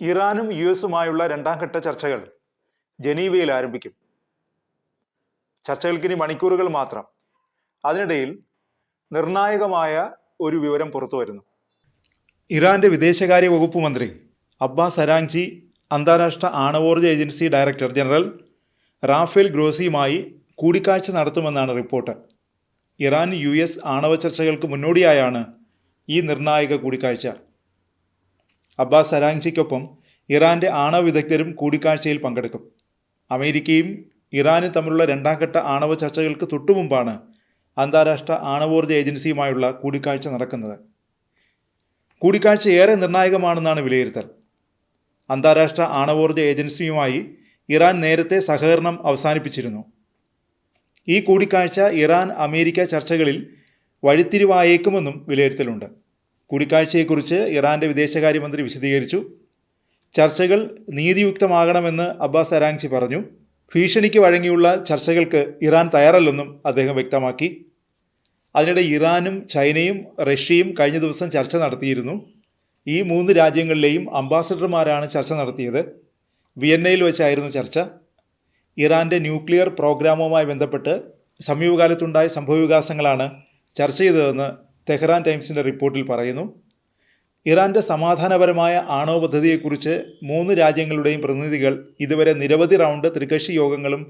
ഇറാനും US-ഉമായുള്ള രണ്ടാം ഘട്ട ചർച്ചകൾ ജനീവയിൽ ആരംഭിക്കും. ചർച്ചകൾക്കിനി മണിക്കൂറുകൾ മാത്രം. അതിനിടയിൽ നിർണായകമായ ഒരു വിവരം പുറത്തു വരുന്നു. ഇറാന്റെ വിദേശകാര്യ വകുപ്പ് മന്ത്രി അബ്ബാസ് അരാങ്ചി അന്താരാഷ്ട്ര ആണവോർജ്ജ ഏജൻസി ഡയറക്ടർ ജനറൽ റാഫേൽ ഗ്രോസിയുമായി കൂടിക്കാഴ്ച നടത്തുമെന്നാണ് റിപ്പോർട്ട്. ഇറാൻ US ആണവ ചർച്ചകൾക്ക് മുന്നോടിയായാണ് ഈ നിർണായക കൂടിക്കാഴ്ച. അബ്ബാസ് അരാങ്ചിക്കൊപ്പം ഇറാന്റെ ആണവ വിദഗ്ധരും കൂടിക്കാഴ്ചയിൽ പങ്കെടുക്കും. അമേരിക്കയും ഇറാനും തമ്മിലുള്ള രണ്ടാം ഘട്ട ആണവ ചർച്ചകൾക്ക് തൊട്ടുമുമ്പാണ് അന്താരാഷ്ട്ര ആണവോർജ്ജ ഏജൻസിയുമായുള്ള കൂടിക്കാഴ്ച നടക്കുന്നത്. കൂടിക്കാഴ്ച ഏറെ നിർണായകമാണെന്നാണ് വിലയിരുത്തൽ. അന്താരാഷ്ട്ര ആണവോർജ്ജ ഏജൻസിയുമായി ഇറാൻ നേരത്തെ സഹകരണം അവസാനിപ്പിച്ചിരുന്നു. ഈ കൂടിക്കാഴ്ച ഇറാൻ അമേരിക്ക ചർച്ചകളിൽ വഴിത്തിരിവായേക്കുമെന്നും വിലയിരുത്തലുണ്ട്. കൂടിക്കാഴ്ചയെക്കുറിച്ച് ഇറാന്റെ വിദേശകാര്യമന്ത്രി വിശദീകരിച്ചു. ചർച്ചകൾ നീതിയുക്തമാകണമെന്ന് അബ്ബാസ് അരാങ്ചി പറഞ്ഞു. ഭീഷണിക്ക് വഴങ്ങിയുള്ള ചർച്ചകൾക്ക് ഇറാൻ തയ്യാറല്ലെന്നും അദ്ദേഹം വ്യക്തമാക്കി. അതിനിടെ ഇറാനും ചൈനയും റഷ്യയും കഴിഞ്ഞ ദിവസം ചർച്ച നടത്തിയിരുന്നു. ഈ 3 രാജ്യങ്ങളിലെയും അംബാസഡർമാരാണ് ചർച്ച നടത്തിയത്. വിയന്നയിൽ വെച്ചായിരുന്നു ചർച്ച. ഇറാന്റെ ന്യൂക്ലിയർ പ്രോഗ്രാമുമായി ബന്ധപ്പെട്ട് സമീപകാലത്തുണ്ടായ സംഭവവികാസങ്ങളാണ് ചർച്ച ചെയ്തതെന്ന് തെഹ്റാൻ ടൈംസിൻ്റെ റിപ്പോർട്ടിൽ പറയുന്നു. ഇറാന്റെ സമാധാനപരമായ ആണവ പദ്ധതിയെക്കുറിച്ച് 3 രാജ്യങ്ങളുടെയും പ്രതിനിധികൾ ഇതുവരെ നിരവധി റൗണ്ട് ത്രികക്ഷി യോഗങ്ങളും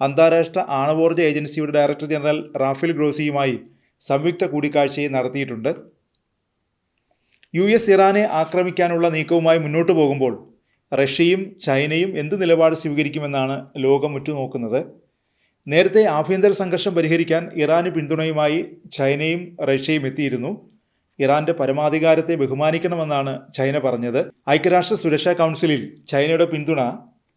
അന്താരാഷ്ട്ര ആണവോർജ്ജ ഏജൻസിയുടെ ഡയറക്ടർ ജനറൽ റാഫേൽ ഗ്രോസിയുമായി സംയുക്ത കൂടിക്കാഴ്ചയും നടത്തിയിട്ടുണ്ട്. US ഇറാനെ ആക്രമിക്കാനുള്ള നീക്കവുമായി മുന്നോട്ടു പോകുമ്പോൾ റഷ്യയും ചൈനയും എന്ത് നിലപാട് സ്വീകരിക്കുമെന്നാണ് ലോകം ഉറ്റുനോക്കുന്നത്. നേരത്തെ ആഭ്യന്തര സംഘർഷം പരിഹരിക്കാൻ ഇറാന് പിന്തുണയുമായി ചൈനയും റഷ്യയും എത്തിയിരുന്നു. ഇറാന്റെ പരമാധികാരത്തെ ബഹുമാനിക്കണമെന്നാണ് ചൈന പറഞ്ഞത്. ഐക്യരാഷ്ട്ര സുരക്ഷാ കൗൺസിലിൽ ചൈനയുടെ പിന്തുണ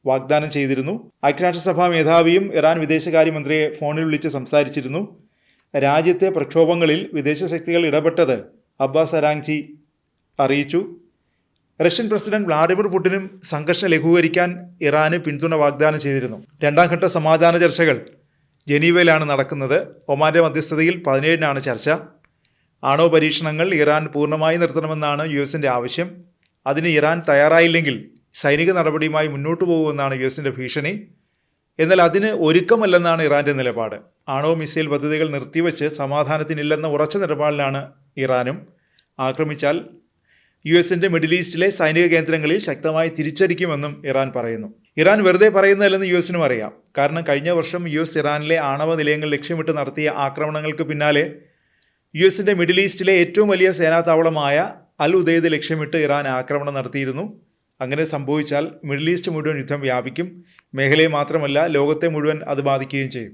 വാഗ്ദാനം ചെയ്തിരുന്നു. ഐക്യരാഷ്ട്രസഭാ മേധാവിയും ഇറാൻ വിദേശകാര്യമന്ത്രിയെ ഫോണിൽ വിളിച്ച് സംസാരിച്ചിരുന്നു. രാജ്യത്തെ പ്രക്ഷോഭങ്ങളിൽ വിദേശ ശക്തികൾ ഇടപെട്ടത് അബ്ബാസ് അരാങ്ചി അറിയിച്ചു. റഷ്യൻ പ്രസിഡന്റ് വ്ളാഡിമിർ പുടിനും സംഘർഷം ലഘൂകരിക്കാൻ ഇറാന് പിന്തുണ വാഗ്ദാനം ചെയ്തിരുന്നു. രണ്ടാം ഘട്ട സമാധാന ചർച്ചകൾ ജനീവയിലാണ് നടക്കുന്നത്. ഒമാന്റെ മധ്യസ്ഥതയിൽ 17-നാണ് ചർച്ച. ആണവ പരീക്ഷണങ്ങൾ ഇറാൻ പൂർണ്ണമായി നിർത്തണമെന്നാണ് US-ന്റെ ആവശ്യം. അതിന് ഇറാൻ തയ്യാറായില്ലെങ്കിൽ സൈനിക നടപടിയുമായി മുന്നോട്ടു പോകുമെന്നാണ് US-ന്റെ ഭീഷണി. എന്നാൽ അതിന് ഒരുക്കമല്ലെന്നാണ് ഇറാന്റെ നിലപാട്. ആണവ മിസൈൽ പദ്ധതികൾ നിർത്തിവെച്ച് സമാധാനത്തിനില്ലെന്ന ഉറച്ച നിലപാടിലാണ് ഇറാനും. ആക്രമിച്ചാൽ US-ന്റെ മിഡിൽ ഈസ്റ്റിലെ സൈനിക കേന്ദ്രങ്ങളിൽ ശക്തമായി തിരിച്ചടിക്കുമെന്നും ഇറാൻ പറയുന്നു. ഇറാൻ വെറുതെ പറയുന്നതല്ലെന്ന് US-നും അറിയാം. കാരണം കഴിഞ്ഞ വർഷം US ഇറാനിലെ ആണവ നിലയങ്ങൾ ലക്ഷ്യമിട്ട് നടത്തിയ ആക്രമണങ്ങൾക്ക് പിന്നാലെ US-ന്റെ മിഡിൽ ഈസ്റ്റിലെ ഏറ്റവും വലിയ സേനാതാവളമായ അൽ ഉദൈദ് ലക്ഷ്യമിട്ട് ഇറാൻ ആക്രമണം നടത്തിയിരുന്നു. അങ്ങനെ സംഭവിച്ചാൽ മിഡിൽ ഈസ്റ്റ് മുഴുവൻ യുദ്ധം വ്യാപിക്കും. മേഖലയെ മാത്രമല്ല ലോകത്തെ മുഴുവൻ അത് ബാധിക്കുകയും ചെയ്യും.